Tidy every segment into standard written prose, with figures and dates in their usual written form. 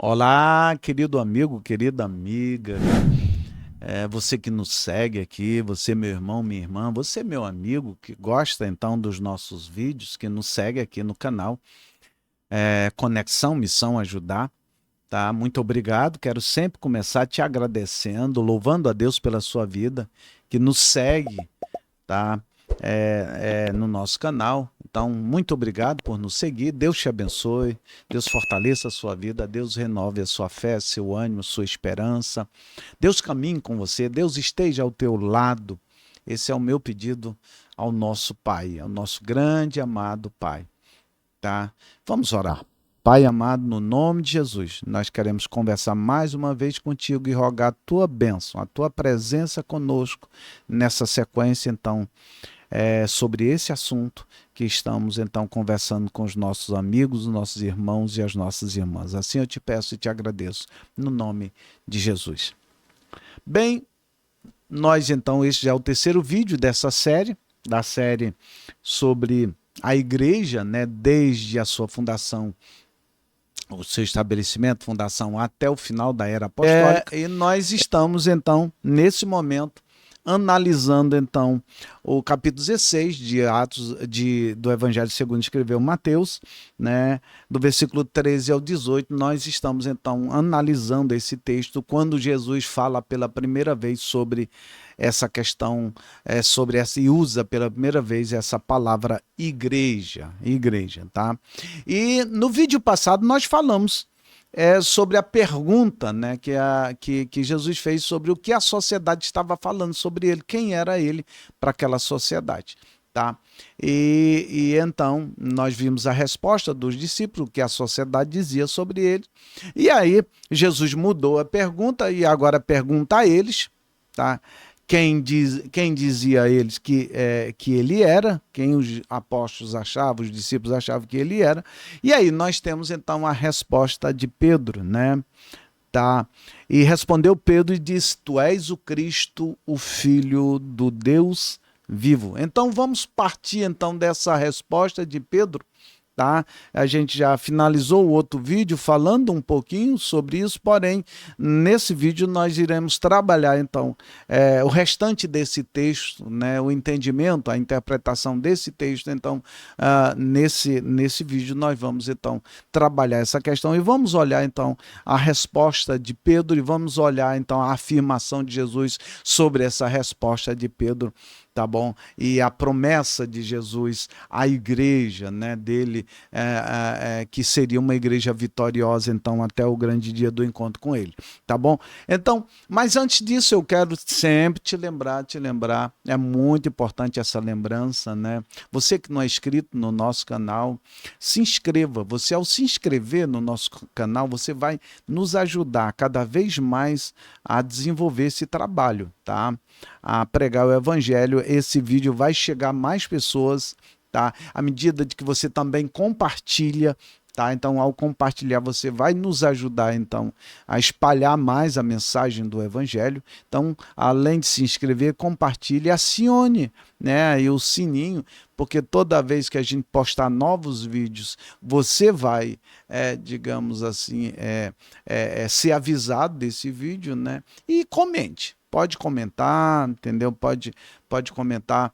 Olá, querido amigo, querida amiga, você que nos segue aqui, você meu irmão, minha irmã, você meu amigo que gosta então dos nossos vídeos, que nos segue aqui no canal, Conexão Missão Ajudar, tá? Muito obrigado, quero sempre começar te agradecendo, louvando a Deus pela sua vida, que nos segue, tá? No nosso canal. Então, muito obrigado por nos seguir. Deus te abençoe, Deus fortaleça a sua vida, Deus renove a sua fé, seu ânimo, sua esperança. Deus caminhe com você, Deus esteja ao teu lado. Esse é o meu pedido ao nosso Pai, ao nosso grande e amado Pai, tá? Vamos orar. Pai amado, no nome de Jesus, nós queremos conversar mais uma vez contigo e rogar a tua bênção, a tua presença conosco nessa sequência, então, sobre esse assunto que estamos então conversando com os nossos amigos, os nossos irmãos e as nossas irmãs. Assim eu te peço e te agradeço, no nome de Jesus. Bem, nós então, este já é o terceiro vídeo dessa série, da série sobre a igreja, né, desde a sua fundação, o seu estabelecimento, fundação, até o final da era apostólica. E nós estamos então, nesse momento, analisando então o capítulo 16 de Atos do Evangelho segundo escreveu Mateus, né, do versículo 13 ao 18, nós estamos então analisando esse texto quando Jesus fala pela primeira vez sobre essa questão, sobre essa, e usa pela primeira vez essa palavra igreja, tá? E no vídeo passado nós falamos sobre a pergunta, né, que Jesus fez sobre o que a sociedade estava falando sobre ele, quem era ele para aquela sociedade. Tá? E então nós vimos a resposta dos discípulos, o que a sociedade dizia sobre ele. E aí Jesus mudou a pergunta e agora pergunta a eles, tá? Quem dizia a eles que ele era, quem os apóstolos achavam, os discípulos achavam que ele era. E aí nós temos então a resposta de Pedro, né? Tá? E respondeu Pedro e disse: Tu és o Cristo, o Filho do Deus vivo. Então vamos partir então dessa resposta de Pedro. Tá? A gente já finalizou o outro vídeo falando um pouquinho sobre isso, porém, nesse vídeo nós iremos trabalhar, então, o restante desse texto, né, o entendimento, a interpretação desse texto. Então, nesse vídeo nós vamos, então, trabalhar essa questão e vamos olhar, então, a resposta de Pedro e vamos olhar, então, a afirmação de Jesus sobre essa resposta de Pedro, tá bom? E a promessa de Jesus à igreja, né, dele, que seria uma igreja vitoriosa, então, até o grande dia do encontro com ele, tá bom? Então, mas antes disso, eu quero sempre te lembrar, é muito importante essa lembrança, né? Você que não é inscrito no nosso canal, se inscreva. Você, ao se inscrever no nosso canal, você vai nos ajudar cada vez mais a desenvolver esse trabalho, tá? A pregar o evangelho. Esse vídeo vai chegar a mais pessoas, tá? À medida de que você também compartilha, tá? Então, ao compartilhar, você vai nos ajudar, então, a espalhar mais a mensagem do evangelho. Então, além de se inscrever, compartilhe, acione, né, e o sininho, porque toda vez que a gente postar novos vídeos, você vai, digamos assim, ser avisado desse vídeo, né? E comente. Pode comentar, entendeu? Pode comentar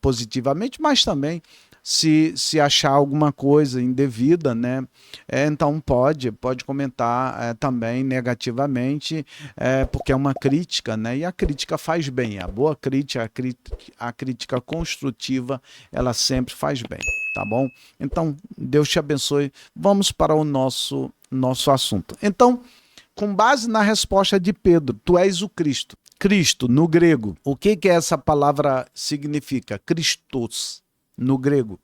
positivamente, mas também se achar alguma coisa indevida, né? Então pode comentar também negativamente, porque é uma crítica, né? E a crítica faz bem. A boa crítica, a crítica construtiva, ela sempre faz bem, tá bom? Então, Deus te abençoe. Vamos para o nosso assunto. Então, com base na resposta de Pedro, tu és o Cristo. Cristo, no grego, o que essa palavra significa? Christos, no grego,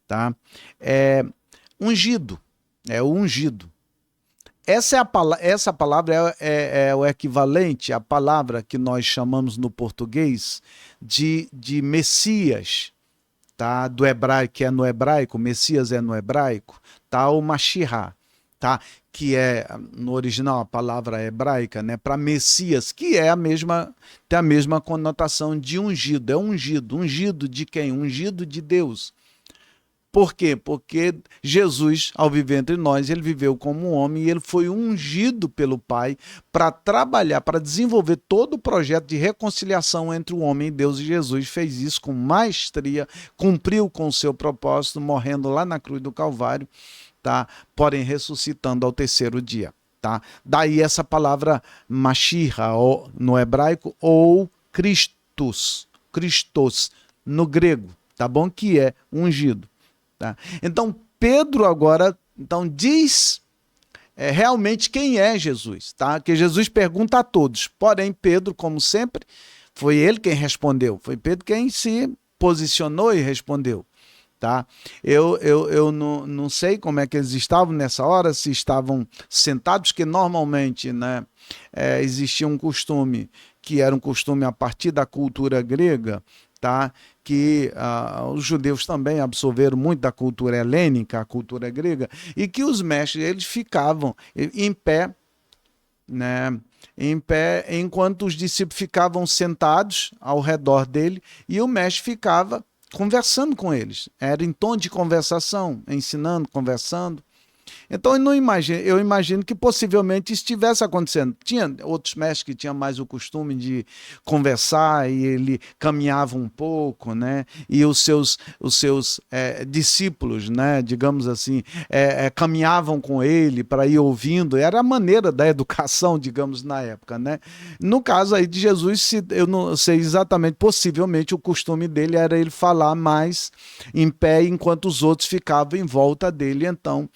tá? É ungido, é o ungido. Essa palavra é o equivalente à palavra que nós chamamos no português de Messias, tá? Do hebraico, que é no hebraico, Messias é no hebraico, tá? O Mashiach, tá? Que é, no original, a palavra hebraica, né, para Messias, que é tem a mesma conotação de ungido. É ungido. Ungido de quem? Ungido de Deus. Por quê? Porque Jesus, ao viver entre nós, ele viveu como um homem e ele foi ungido pelo Pai para trabalhar, para desenvolver todo o projeto de reconciliação entre o homem e Deus. E Jesus fez isso com maestria, cumpriu com o seu propósito, morrendo lá na cruz do Calvário, tá? Porém ressuscitando ao terceiro dia. Tá? Daí essa palavra Mashiach, no hebraico, ou Christos no grego, tá bom? Que é ungido. Tá? Então Pedro agora diz realmente quem é Jesus, tá? Que Jesus pergunta a todos, porém Pedro, como sempre, foi ele quem respondeu, foi Pedro quem se posicionou e respondeu. Tá? Eu não sei como é que eles estavam nessa hora, se estavam sentados, que normalmente, né, existia um costume, que era um costume a partir da cultura grega, tá? Que os judeus também absorveram muito da cultura helênica, a cultura grega, e que os mestres eles ficavam em pé, né? Em pé, enquanto os discípulos ficavam sentados ao redor dele e o mestre ficava conversando com eles. Era em tom de conversação, ensinando, conversando. Então eu imagino que possivelmente estivesse acontecendo. Tinha outros mestres que tinham mais o costume de conversar e ele caminhava um pouco, né? E os seus discípulos, né? Digamos assim, caminhavam com ele para ir ouvindo. Era a maneira da educação, digamos, na época, né? No caso aí de Jesus, eu não sei exatamente, possivelmente o costume dele era ele falar mais em pé enquanto os outros ficavam em volta dele, então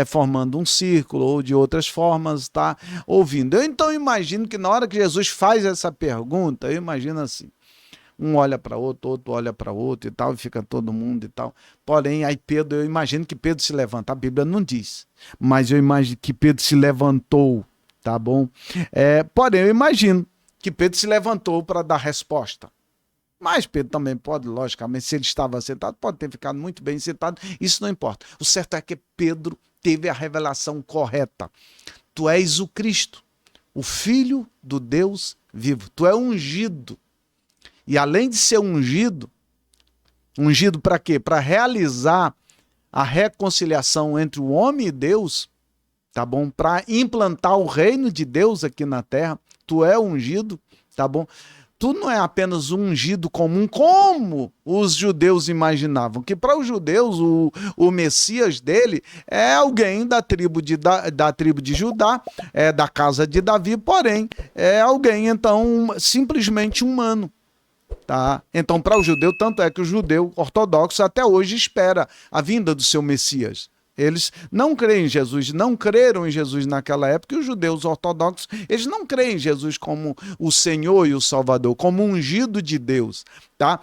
formando um círculo ou de outras formas, tá ouvindo. Eu então imagino que na hora que Jesus faz essa pergunta, eu imagino assim, um olha para outro, outro olha para outro e tal, e fica todo mundo e tal. Porém, aí eu imagino que Pedro se levanta, a Bíblia não diz, mas eu imagino que Pedro se levantou, tá bom? Porém, eu imagino que Pedro se levantou para dar resposta. Mas Pedro também pode, logicamente, se ele estava sentado, pode ter ficado muito bem sentado, isso não importa. O certo é que Pedro teve a revelação correta. Tu és o Cristo, o Filho do Deus vivo. Tu é ungido. E além de ser ungido para quê? Para realizar a reconciliação entre o homem e Deus, tá bom? Para implantar o reino de Deus aqui na terra. Tu é ungido, tá bom? Tu não é apenas um ungido comum, como os judeus imaginavam, que para os judeus o Messias dele é alguém da tribo de Judá, da casa de Davi, porém é alguém então simplesmente humano. Tá? Então para o judeu, tanto é que o judeu ortodoxo até hoje espera a vinda do seu Messias. Eles não creem em Jesus, não creram em Jesus naquela época, e os judeus ortodoxos, eles não creem em Jesus como o Senhor e o Salvador, como ungido de Deus, tá?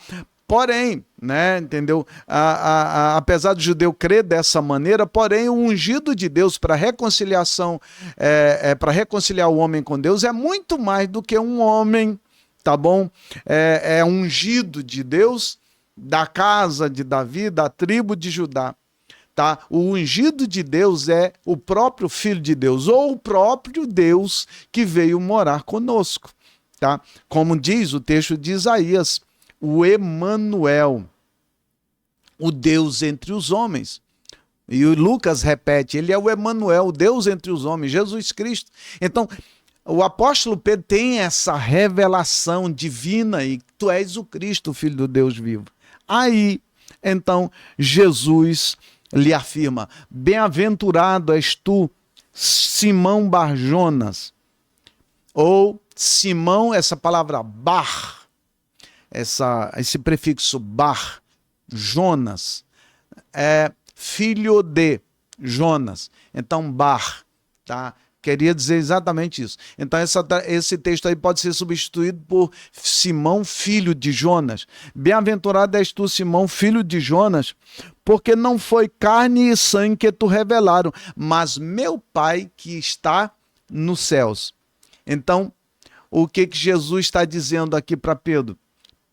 Porém, né, entendeu? Apesar do judeu crer dessa maneira, porém o ungido de Deus para reconciliação, para reconciliar o homem com Deus é muito mais do que um homem, tá bom? É ungido de Deus, da casa de Davi, da tribo de Judá. Tá? O ungido de Deus é o próprio Filho de Deus, ou o próprio Deus que veio morar conosco. Tá? Como diz o texto de Isaías, o Emanuel, o Deus entre os homens. E o Lucas repete, ele é o Emanuel, o Deus entre os homens, Jesus Cristo. Então, o apóstolo Pedro tem essa revelação divina e tu és o Cristo, o Filho do Deus vivo. Aí, então, Jesus lhe afirma, bem-aventurado és tu, Simão Bar-Jonas, ou Simão, essa palavra Bar, esse prefixo Bar, Jonas, é filho de Jonas, então Bar, tá? Queria dizer exatamente isso. Então esse texto aí pode ser substituído por Simão, filho de Jonas. Bem-aventurado és tu, Simão, filho de Jonas, porque não foi carne e sangue que tu revelaram, mas meu Pai que está nos céus. Então, o que Jesus está dizendo aqui para Pedro?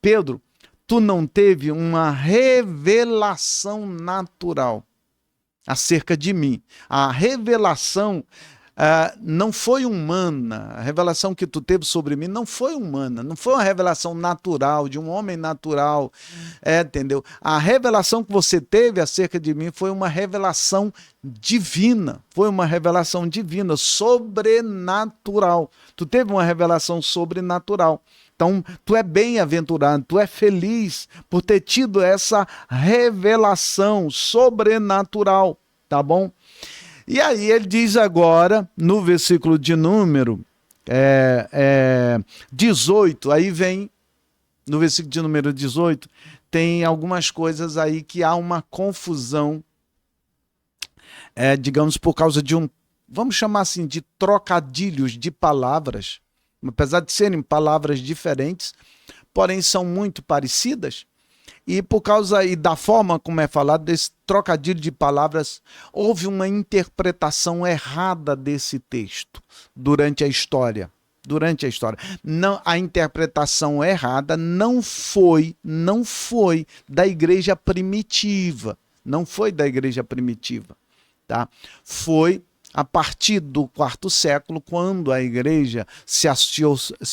Pedro, tu não teve uma revelação natural acerca de mim. A revelação não foi humana, a revelação que tu teve sobre mim não foi humana, não foi uma revelação natural, de um homem natural, entendeu? A revelação que você teve acerca de mim foi uma revelação divina, sobrenatural. Tu teve uma revelação sobrenatural. Então, tu é bem-aventurado, tu é feliz por ter tido essa revelação sobrenatural, tá bom? E aí ele diz agora, no versículo de número 18, aí vem, no versículo de número 18, tem algumas coisas aí que há uma confusão, digamos, por causa de vamos chamar assim, de trocadilhos de palavras, apesar de serem palavras diferentes, porém são muito parecidas. E por causa aí da forma como é falado, desse trocadilho de palavras, houve uma interpretação errada desse texto durante a história. Não, a interpretação errada não foi da igreja primitiva. Não foi da igreja primitiva. Tá? Foi a partir do quarto século, quando a igreja se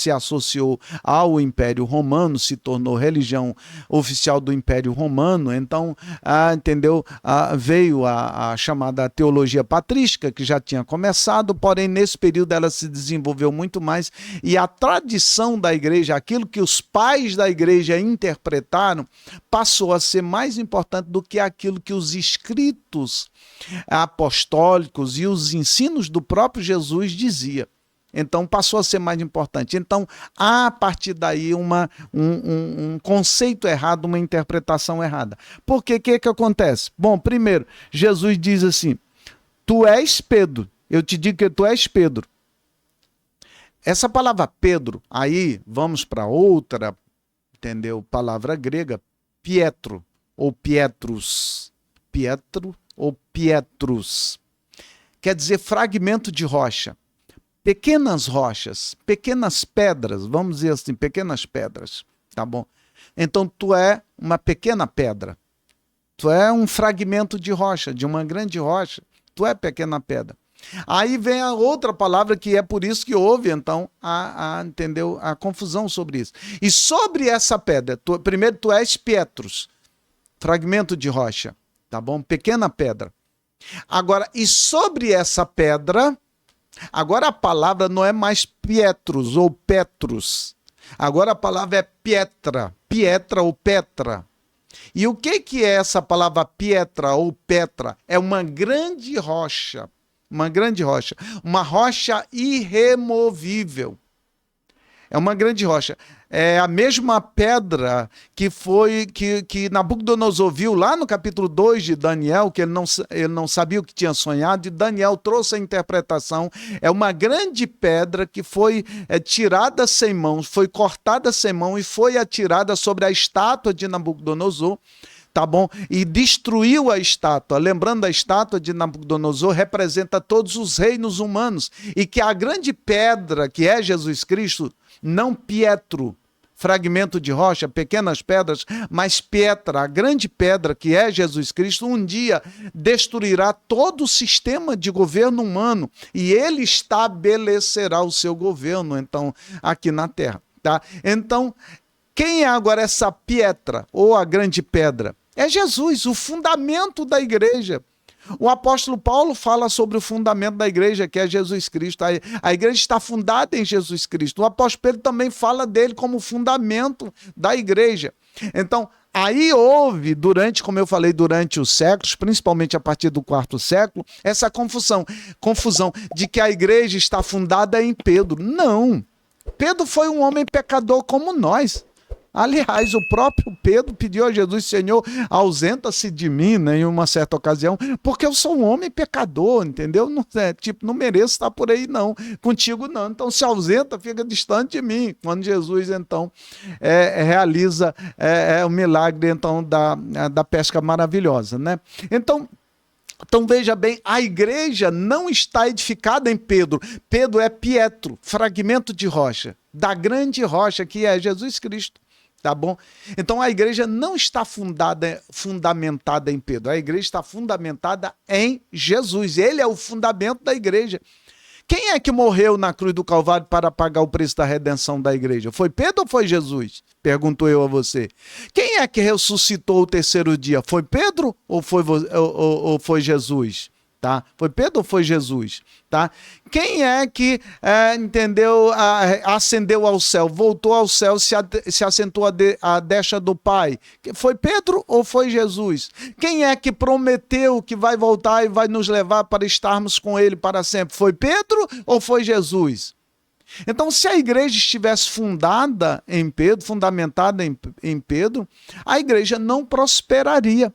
associou ao Império Romano, se tornou religião oficial do Império Romano, então, entendeu? Veio a chamada teologia patrística, que já tinha começado, porém, nesse período ela se desenvolveu muito mais, e a tradição da igreja, aquilo que os pais da igreja interpretaram, passou a ser mais importante do que aquilo que os escritos apostólicos e os ensinos do próprio Jesus dizia. Então passou a ser mais importante. Então há a partir daí um conceito errado, uma interpretação errada. Por quê? O que acontece? Bom, primeiro, Jesus diz assim, tu és Pedro, eu te digo que tu és Pedro. Essa palavra Pedro, aí vamos para outra, entendeu? Palavra grega, Pietro ou Pietrus. Pietro ou Pietrus. Quer dizer fragmento de rocha. Pequenas rochas, pequenas pedras, vamos dizer assim, pequenas pedras, tá bom? Então tu é uma pequena pedra. Tu é um fragmento de rocha, de uma grande rocha. Tu é pequena pedra. Aí vem a outra palavra que é por isso que houve, então, entendeu? A confusão sobre isso. E sobre essa pedra, primeiro tu és Pietrus, fragmento de rocha. Tá bom? Pequena pedra. Agora, e sobre essa pedra, agora a palavra não é mais Pietrus ou Petrus. Agora a palavra é Pietra. Pietra ou Petra. E o que é essa palavra Pietra ou Petra? É uma grande rocha. Uma grande rocha. Uma rocha irremovível. É uma grande rocha. É a mesma pedra que Nabucodonosor viu lá no capítulo 2 de Daniel, que ele não sabia o que tinha sonhado, e Daniel trouxe a interpretação. É uma grande pedra que foi tirada sem mãos, foi cortada sem mão e foi atirada sobre a estátua de Nabucodonosor. Tá bom? E destruiu a estátua. Lembrando, a estátua de Nabucodonosor representa todos os reinos humanos. E que a grande pedra, que é Jesus Cristo, não Pietro, fragmento de rocha, pequenas pedras, mas Pietra, a grande pedra, que é Jesus Cristo, um dia destruirá todo o sistema de governo humano e ele estabelecerá o seu governo, então, aqui na Terra. Tá? Então, quem é agora essa Pietra, ou a grande pedra? É Jesus, o fundamento da igreja. O apóstolo Paulo fala sobre o fundamento da igreja, que é Jesus Cristo. A igreja está fundada em Jesus Cristo. O apóstolo Pedro também fala dele como fundamento da igreja. Então, aí houve, como eu falei, durante os séculos, principalmente a partir do quarto século, essa confusão de que a igreja está fundada em Pedro. Não. Pedro foi um homem pecador como nós. Aliás, o próprio Pedro pediu a Jesus, Senhor, ausenta-se de mim, né, em uma certa ocasião, porque eu sou um homem pecador, entendeu? Não mereço estar por aí, não. Contigo, não. Então, se ausenta, fica distante de mim. Quando Jesus, então, realiza o milagre, então, da pesca maravilhosa, né? Então, veja bem, a igreja não está edificada em Pedro. Pedro é Pietro, fragmento de rocha, da grande rocha que é Jesus Cristo. Tá bom? Então a igreja não está fundamentada em Pedro, a igreja está fundamentada em Jesus. Ele é o fundamento da igreja. Quem é que morreu na cruz do Calvário para pagar o preço da redenção da igreja? Foi Pedro ou foi Jesus? Pergunto eu a você. Quem é que ressuscitou o terceiro dia? Foi Pedro ou foi Jesus? Tá? Foi Pedro ou foi Jesus? Tá? Quem é que ascendeu ao céu, voltou ao céu, se assentou à destra do Pai? Foi Pedro ou foi Jesus? Quem é que prometeu que vai voltar e vai nos levar para estarmos com ele para sempre? Foi Pedro ou foi Jesus? Então, se a igreja estivesse fundada em Pedro, fundamentada em Pedro, a igreja não prosperaria.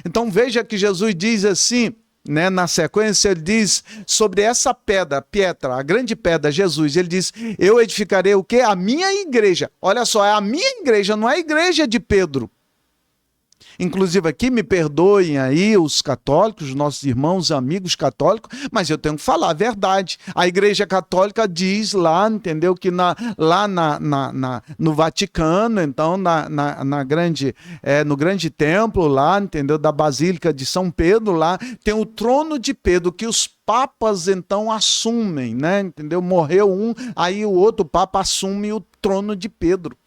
Então, veja que Jesus diz assim, né, na sequência, ele diz sobre essa pedra, Pietra, a grande pedra, Jesus, ele diz, eu edificarei o quê? A minha igreja. Olha só, é a minha igreja, não é a igreja de Pedro. Inclusive aqui, me perdoem aí os católicos, nossos irmãos, amigos católicos, mas eu tenho que falar a verdade. A Igreja Católica diz lá, entendeu, que no Vaticano, então no grande templo lá, entendeu, da Basílica de São Pedro lá, tem o trono de Pedro, que os papas então assumem, né, entendeu? Morreu um, aí o outro papa assume o trono de Pedro.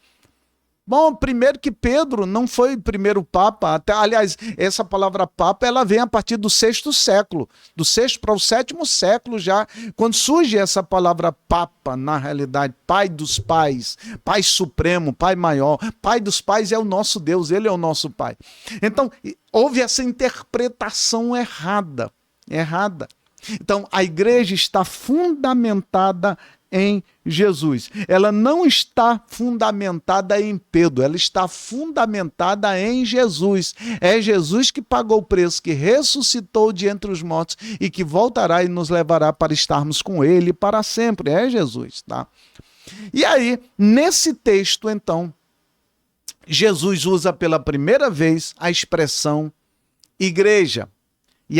Bom, primeiro que Pedro não foi o primeiro papa, aliás, essa palavra papa, ela vem a partir do sexto século, do sexto para o sétimo século já, quando surge essa palavra papa, na realidade, pai dos pais, pai supremo, pai maior, pai dos pais é o nosso Deus, ele é o nosso pai. Então, houve essa interpretação errada. Então, a igreja está fundamentada em Jesus. Ela não está fundamentada em Pedro, ela está fundamentada em Jesus. É Jesus que pagou o preço, que ressuscitou de entre os mortos e que voltará e nos levará para estarmos com ele para sempre. É Jesus, tá? E aí, nesse texto, então, Jesus usa pela primeira vez a expressão igreja. E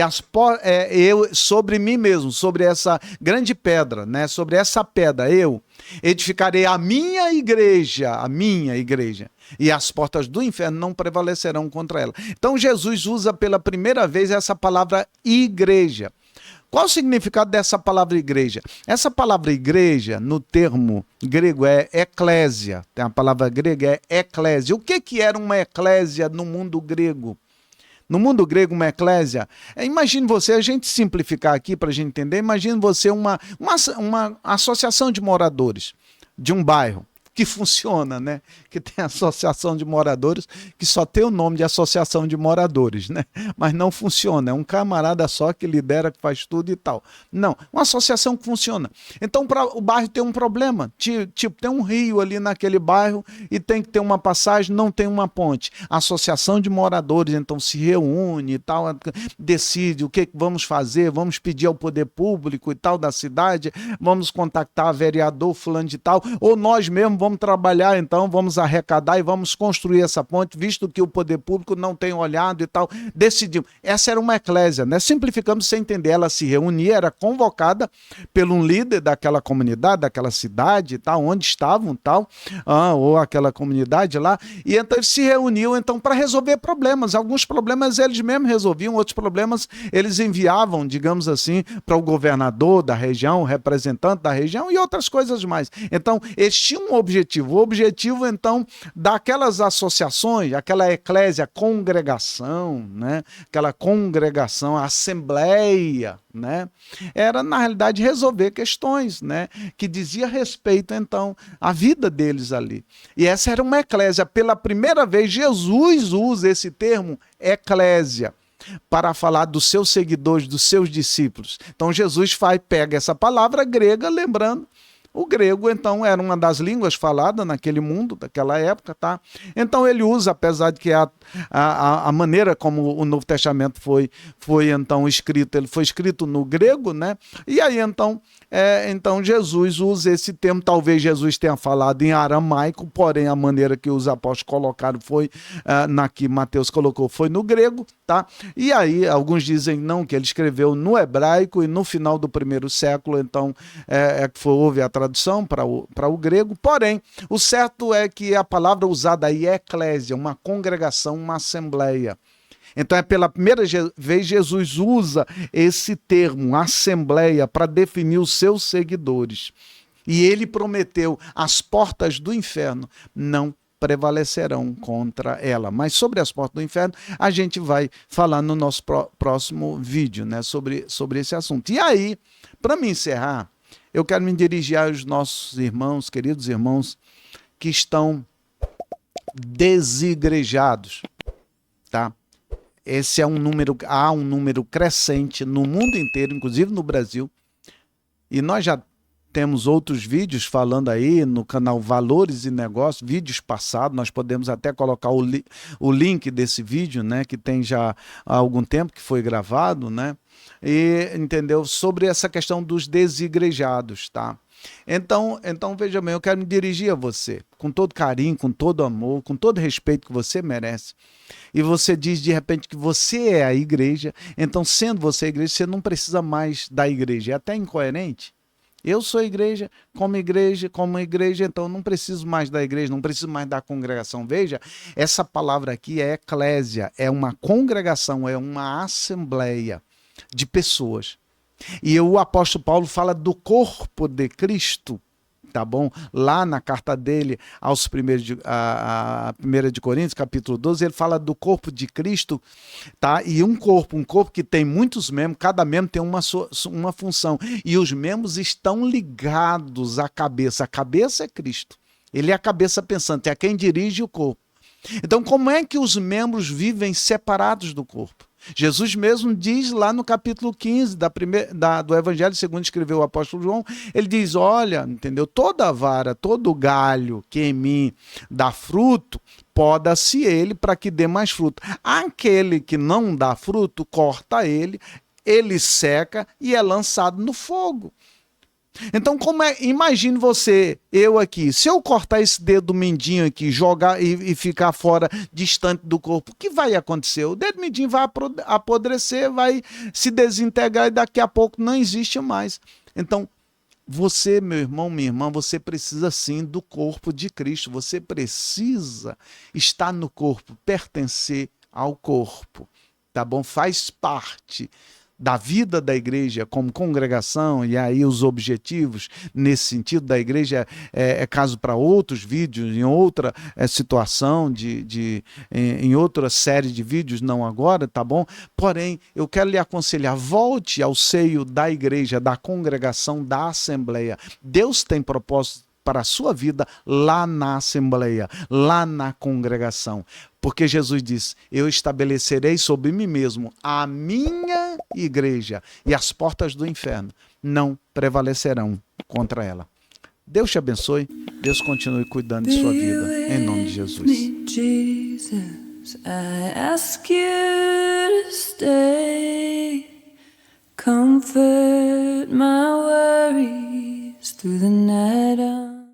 eu, sobre mim mesmo, sobre essa grande pedra, né? Sobre essa pedra, eu edificarei a minha igreja, e as portas do inferno não prevalecerão contra ela. Então Jesus usa pela primeira vez essa palavra igreja. Qual o significado dessa palavra igreja? Essa palavra igreja, no termo grego, é eclésia. Tem a palavra grega, é eclésia. O que era uma eclésia no mundo grego? No mundo grego, uma eclésia, imagine você, a gente simplificar aqui para a gente entender, imagine você uma associação de moradores de um bairro, que funciona, né? Que tem associação de moradores, que só tem o nome de associação de moradores, né? Mas não funciona, é um camarada só que lidera, que faz tudo e tal. Não, uma associação que funciona. Então, o bairro tem um problema, tipo, tem um rio ali naquele bairro e tem que ter uma passagem, não tem uma ponte. A associação de moradores, então, se reúne e tal, decide o que vamos fazer, vamos pedir ao poder público e tal da cidade, vamos contactar vereador fulano de tal, ou nós mesmos vamos trabalhar, então, vamos arrecadar e vamos construir essa ponte, visto que o poder público não tem olhado e tal. Decidimos. Essa era uma eclésia, né? Simplificamos sem entender. Ela se reunia, era convocada por um líder daquela comunidade, daquela cidade e tal, onde estavam tal, ou aquela comunidade lá, e então eles se reuniam então para resolver problemas. Alguns problemas eles mesmos resolviam, outros problemas eles enviavam, digamos assim, para o governador da região, o representante da região e outras coisas mais. Então, eles tinham um objetivo. O objetivo, então, daquelas associações, aquela eclésia, congregação, né? Aquela congregação, assembleia, né? Era, na realidade, resolver questões, né? Que dizia respeito, então, à vida deles ali. E essa era uma eclésia. Pela primeira vez, Jesus usa esse termo, eclésia, para falar dos seus seguidores, dos seus discípulos. Então, Jesus pega essa palavra grega, lembrando, o grego, então, era uma das línguas faladas naquele mundo, daquela época, tá? Então, ele usa, apesar de que a maneira como o Novo Testamento foi então, escrito, ele foi escrito no grego, né? E aí, então, Jesus usa esse termo, talvez Jesus tenha falado em aramaico, porém, a maneira que os apóstolos colocaram foi, que Mateus colocou, foi no grego, tá? E aí, alguns dizem, não, que ele escreveu no hebraico e no final do primeiro século, então, houve a tradução para o grego, porém, o certo é que a palavra usada aí é eclésia, uma congregação, uma assembleia. Então, pela primeira vez, Jesus usa esse termo, assembleia, para definir os seus seguidores. E ele prometeu: as portas do inferno não prevalecerão contra ela. Mas sobre as portas do inferno, a gente vai falar no nosso próximo vídeo, né, sobre esse assunto. E aí, para me encerrar, eu quero me dirigir aos nossos irmãos, queridos irmãos, que estão desigrejados, tá? Há um número crescente no mundo inteiro, inclusive no Brasil, e nós já temos outros vídeos falando aí no canal Valores e Negócios, vídeos passados, nós podemos até colocar o link desse vídeo, né, que tem já há algum tempo que foi gravado, né, e, entendeu, sobre essa questão dos desigrejados, tá? Então veja bem, eu quero me dirigir a você, com todo carinho, com todo amor, com todo respeito que você merece. E você diz de repente que você é a igreja, então sendo você a igreja, você não precisa mais da igreja, é até incoerente. Eu sou igreja, como igreja, então não preciso mais da igreja, não preciso mais da congregação. Veja, essa palavra aqui é eclésia, é uma congregação, é uma assembleia de pessoas. E o apóstolo Paulo fala do corpo de Cristo, tá bom? Lá na carta dele aos 1 de Coríntios, capítulo 12, ele fala do corpo de Cristo, tá? E um corpo que tem muitos membros, cada membro tem uma função, e os membros estão ligados à cabeça. A cabeça é Cristo. Ele é a cabeça pensante, é quem dirige o corpo. Então, como é que os membros vivem separados do corpo? Jesus mesmo diz lá no capítulo 15 do Evangelho, segundo escreveu o apóstolo João, ele diz: olha, entendeu? Toda vara, todo galho que em mim dá fruto, poda-se ele para que dê mais fruto. Aquele que não dá fruto, corta ele seca e é lançado no fogo. Então, imagine você, eu aqui, se eu cortar esse dedo mindinho aqui, jogar e ficar fora, distante do corpo, o que vai acontecer? O dedo mindinho vai apodrecer, vai se desintegrar e daqui a pouco não existe mais. Então, você, meu irmão, minha irmã, você precisa sim do corpo de Cristo, você precisa estar no corpo, pertencer ao corpo, tá bom? Faz parte da vida da igreja como congregação, e aí os objetivos nesse sentido da igreja é caso para outros vídeos, em outra situação, em outra série de vídeos, não agora, tá bom? Porém, eu quero lhe aconselhar, volte ao seio da igreja, da congregação, da assembleia. Deus tem propósito para a sua vida lá na assembleia, lá na congregação. Porque Jesus disse: eu estabelecerei sobre mim mesmo a minha igreja, e as portas do inferno não prevalecerão contra ela. Deus te abençoe, Deus continue cuidando de sua vida, em nome de Jesus. I ask you to stay, comfort my worries through the night.